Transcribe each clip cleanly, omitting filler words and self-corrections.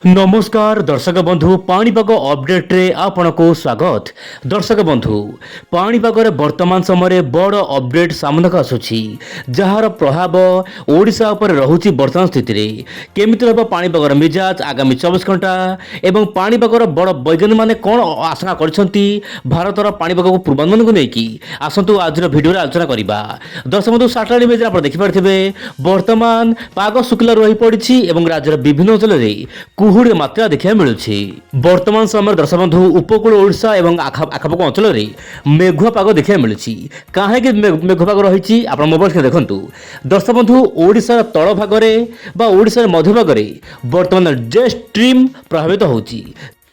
नमस्कार दर्शक बंधु पाणीपाग अपडेट रे आपनको स्वागत। दर्शक बंधु पाणीपाग रे वर्तमान समय बड़ अपडेट सामना आसुची जार प्रभाव ओडिशा उपर रहुची वर्तमान स्थिति रे केमिति रहबो पाणीपाग मिजाज आगामी 24 घंटा एवं पाणीपाग बड़ वैज्ञानिक माने कोन आशंका करछंती भारत रो पाणीपाग को पूर्वानुमान को नेकी आसंतु आज रो वीडियो रे आलोचना करिबा। दर्शक बंधु सैटेलाइट इमेज आप देखि पारथिबे वर्तमान पाग शुक्ला रही पड़िछि एवं राज्यर विभिन्न अंचल रे कुहुड़ी मात्रा देखा मिलूँ। वर्तमान समय दर्शक बंधु उपकूल ओडिशा एवं आखपाख अंचल में मेघुआ पाग देखा मिलूँ। कहीं मेघुआ पाग रही आप मोबाइल स्क्रीन देखूँ। दर्शक बंधु ओडिशा तल भागरे ओडिशा मध्य भागरे वर्तमान जे स्ट्रीम प्रभावित होची।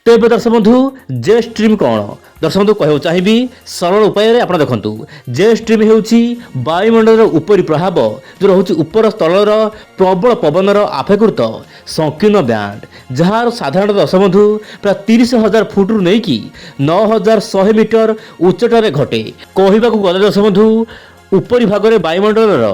तेज दर्शक बंधु जे स्ट्रीम कौन दर्शक बंधु कहूँ चाहिए सरल उपाय आप देखु जे स्ट्रीम होची वायुमंडल उपरी प्रभाव जो रोचे उपर स्थलर प्रबल पवनर आपेक्षित संकीर्ण बैंड जार साधारण दर्शक बंधु प्राय 30,000 फुट रु नहीं कि 9,100 मीटर उच्चतार घटे। कहवाक गले दर्शक बंधु उपरी भाग में वायुमंडल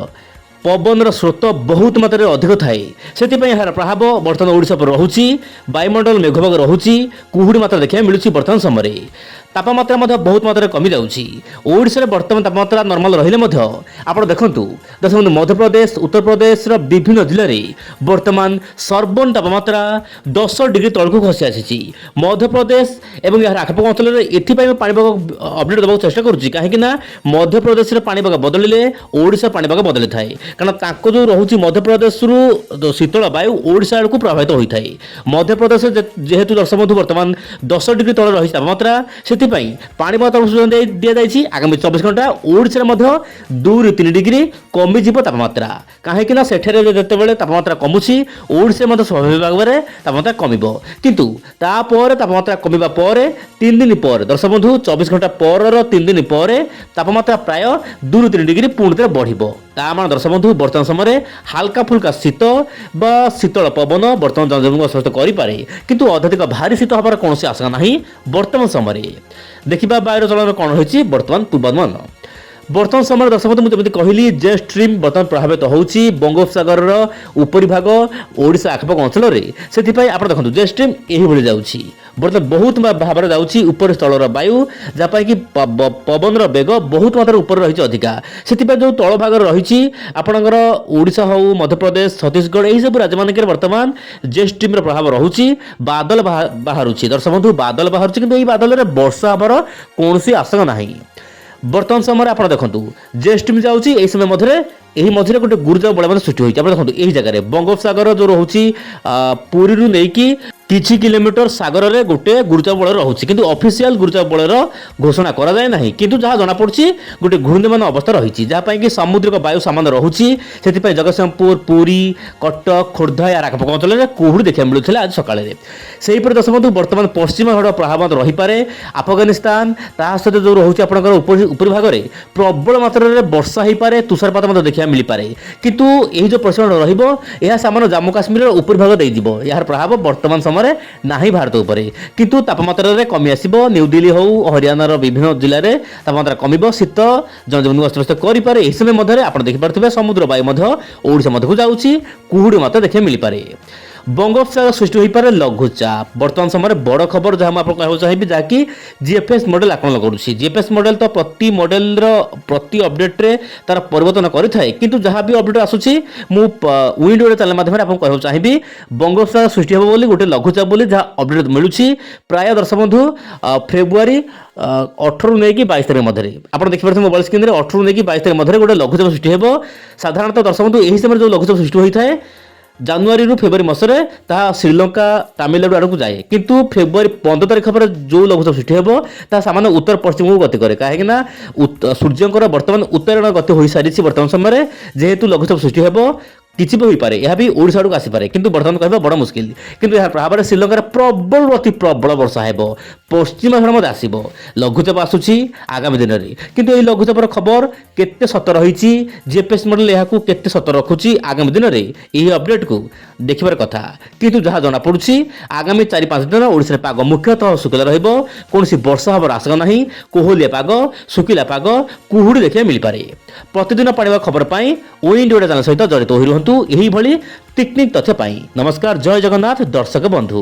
पवनर स्रोत बहुत मात्रा अधिक थाए से प्रभाव बर्तमान ओडिशा पर रोचे। वायुमंडल मेघभाग रोचे कुहुड़ी मात्रा देखा मिलूँ। वर्तमान समय तापमात्रा बहुत मात्रा कमी जाऊँगी। ओडिशा बर्तमान तापमात्रा नॉर्मल रहिले आप देखूँ दर्शक मध्य प्रदेश उत्तर प्रदेश विभिन्न जिले में वर्तमान सर्वोच्च तापमात्रा 10 डिग्री तलू खसी आसी। मध्य प्रदेश और यार आखपाख अंचल में एपाई पाणीपाग अपडेट देवाक चेष्टा करुँची कहीं मध्य प्रदेश पाणीपाग बदलिले ओडिशा पाणीपाग बदली थाए कारण जो रोचे मध्य प्रदेश शीतल वायु ओडिशा को प्रभावित होता है। मध्य प्रदेश जेहेतु दर्शक बंधु वर्तमान 10 डिग्री तले रही तापमात्रा से पाणीपाग सूचना दि जाएगी आगामी 24 घंटा ओडिशा 2 ରୁ 3 डिग्री कमिज तापमात्रा कहीं सेठे तापमात्रा कमुची ओडिशा स्वाभाविक भाव में तापमात्रा कमिब किंतु तापर तापमात्रा कमिबा पर 3 दिन पर दर्शक बंधु 24 घंटा पर 3 दिन पर तापमात्रा प्राय 2 ରୁ 3 डिग्री पुणी थे बढ़ दर्शक बंधु वर्तमान समय हाल्का फुल्का शीत बा शीतल पवन वर्तमान जनजीवन को असुस्थ करे किंतु अत्यधिक भारी शीत हमार कौन आशंका ना। वर्तमान समय देखा वायुर चलन कौन रही वर्तमान पूर्वानुमान। वर्तमान समय दर्शक बंधु मुझे कहली जे स्ट्रीम बर्तमान प्रभावित होची बंगोपसागर उपरी भाग ओडिशा आखपाख अंचल में आप देखो जे स्ट्रीम यही जाऊँगी बर्तमान बहुत भाव में जाऊँगी ऊपर स्थलर वायु जहाँपाई कि पवन बेग बहुत मात्रा ऊपर रही अधिका से जो तल भाग रही आपणकर ओडिशा हो मध्य प्रदेश छत्तीसगढ़ यही सब राज्य मानक वर्तमान जे स्ट्रीम प्रभाव रोचे बादल बाहर दर्शक बंधु बादल बाहर कि बादल में वर्षा हमार कौन आशंका ना। वर्तमान समय आप देखो जे स्ट्रीम जाऊँगी यही समय मध्य गोटे गुरुचाप बलय सृष्टि होती है। देखो यही जगह बंगोपसागर जो रोचे पुरी रू नहीं कि किछि किलोमीटर सागर रे गोटे गुरुचाप बलय रोचे किंतु ऑफिशियल गुरुचाप बलय घोषणा करा जाए नहीं किंतु जहाँ जना पड़ी गोटे घूर्णिमान अवस्था रही जहाँपाई कि समुद्रिक वायु सामान रोचे से जगतसिंहपुर पुरी कटक खोर्धा यार आखपाख अंचल में कुहुड़ी देखा मिलूला आज सकाଳେ सेहीपरि दर्शक बंधु वर्तमान पश्चिम घड़ प्रभाव रही पारे अफगानिस्तान ता सहित जो रोचे आपंकर उपरी भाग में प्रबल मात्रा में वर्षा हो पाए तुषारपात देखा मिल पाए किंतु यही जो प्रचलन रहा सामान्य जम्मू काश्मीर उपरी भाग देव यार प्रभाव वर्तमान समय ना भारत उपर किंतु तापमात्रा कमी आसो न्यू दिल्ली हो हरियाणार विभिन्न जिले में तापमात्रा कमिब शीत जनजीवन को अस्तव्यस्त करे। यह समय आप देखिपे समुद्र वायु ओडिशा मध्य को जाऊँगी कुहुड़ी मात्रा देखा मिल पाए। बंगोपसागर सृष्टि हो पारे लघुचाप वर्तमान समय बड़ खबर जहाँ मुझे कहना चाहिए जहाँकि जीएफएस मॉडल आकलन करुँची। जीएफएस मॉडल तो प्रति मॉडल प्रति अपडेट रे तार परिवर्तन करें किंतु जहाँ भी अपडेट आसूसी विंडो चैनल माध्यम आपको कहना चाहिए बंगोपसागर सृष्टि हो बोली गोटे लघुचाप बोली जहाँ अपडेट मिलूँ प्राय दर्शक बंधु फेब्रुआरी 18 ରୁ ନେଇକି 22 ତାରିଖ ମଧ୍ୟରେ ଆପଣ ଦେଖିପାରୁଥିବେ ମୋବାଇल ସ୍କ୍ରିन ରେ 18 ରୁ ନେଇକି 22 ତାରିଖ ମଧ୍ୟରେ ଗୋଟେ ଲଘୁଚାପ ସୃଷ୍ଟି ହେବ। ସାଧାରଣତଃ ଦର୍ଶକ ବନ୍ଧୁ ଏହି ସମୟରେ जो ଲଘୁଚାପ ସୃଷ୍ଟି ହୋଇଥାଏ ଜାନୁଆରୀ ରୁ ଫେब्रुआरी ମାସରେ ତାହା ଶ୍ରୀଲଙ୍କା ତାମିଲନାଡୁ ଆଡ଼କୁ ଯାଏ କିନ୍ତୁ ଫେବ୍ରୁଆରୀ 15 ତାରିଖ ପରେ जो ଲଘୁଚାପ ସୃଷ୍ଟି ହେବ ତାହା ସାମାନ୍ୟ ଉତ୍ତର ପଶ୍ଚିମକୁ ଗତି କରେ କାହିଁକି ନା ସୂର୍ଯ୍ୟଙ୍କର ବର୍ତ୍ତମାନ ଉତ୍ତରାୟଣ ଗତି ହୋଇସାରିଛି। ବର୍ତ୍ତମାନ ସମୟରେ ଯେହେତୁ ଲଘୁଚାପ ସୃଷ୍ଟି ହେବ किसी भी हो पारे यह भी ओडिशा आड़क आसीपे किंतु बर्तमान कहना बड़ मुस्किल किंतु यह प्रभाव में श्रीलंकार प्रबल अति प्रबल वर्षा हो पश्चिम झड़ मत आसो लघुचाप आसूसी आगामी दिन में किंतु यह लघुचापर खबर केते सत रही जीएफएस मॉडल यहाँ केते सत रखुची आगामी दिन में यही अपडेट को ଦେଖିବାର କଥା। କିନ୍ତୁ ଯାହା ଜଣାପଡ଼ୁଛି ଆଗାମୀ 4-5 ଦିନ ଓଡ଼ିଶାରେ ପାଗ ମୁଖ୍ୟତଃ ଶୁଖିଲା ରହିବ। କୌଣସି ବର୍ଷା ହେବାର ଆଶଙ୍କା ନାହିଁ। କୋହଲିଆ ପାଗ, ଶୁଖିଲା ପାଗ, କୁହୁଡ଼ି ଦେଖିବାକୁ ମିଳିପାରେ। ପ୍ରତିଦିନ ପାଣିପାଗ ଖବର ପାଇଁ ୱିଣ୍ଡ ଓଡ଼ିଆ ଚ୍ୟାନେଲ ସହିତ ଜଡ଼ିତ ହୋଇ ରୁହନ୍ତୁ ଏହିଭଳି ଟିକ୍ନିକ୍ ତଥ୍ୟ ପାଇଁ। ନମସ୍କାର, ଜୟ ଜଗନ୍ନାଥ ଦର୍ଶକ ବନ୍ଧୁ।